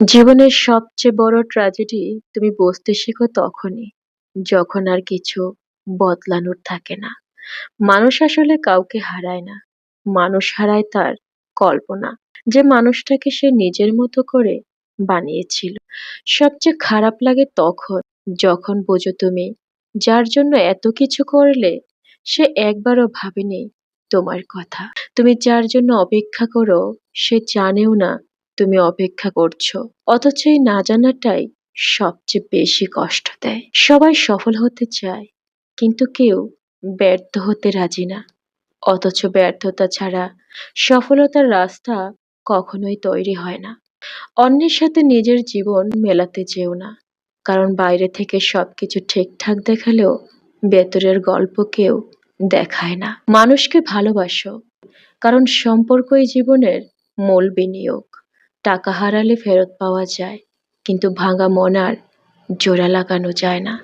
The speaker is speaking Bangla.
জীবনের সবচেয়ে বড় ট্র্যাজেডি তুমি বুঝতে শিখো তখনই, যখন আর কিছু বদলানোর থাকে না। মানুষ আসলে কাউকে হারায় না। মানুষ হারায় তার কল্পনা, যে মানুষটাকে সে নিজের মতো করে বানিয়েছিল। সবচেয়ে খারাপ লাগে তখন, যখন বোঝো তুমি যার জন্য এত কিছু করলে, সে একবারও ভাবেনি তোমার কথা। তুমি যার জন্য অপেক্ষা করো, সে জানেও না তুমি অপেক্ষা করছো। অথচ এই না জানাটাই সবচেয়ে বেশি কষ্ট দেয়। সবাই সফল হতে চায়, কিন্তু কেউ ব্যর্থ হতে রাজি না। অথচ ব্যর্থতা ছাড়া সফলতার রাস্তা কখনোই তৈরি হয় না। অন্যের সাথে নিজের জীবন মেলাতে যেও না, কারণ বাইরে থেকে সবকিছু ঠিকঠাক দেখালেও ভেতরের গল্প কেউ দেখায় না। মানুষকে ভালোবাসো, কারণ সম্পর্কই জীবনের মূল বিনিয়োগ। টাকা হারালে ফেরত পাওয়া যায়, কিন্তু ভাঙা মন আর জোড়া লাগানো যায় না।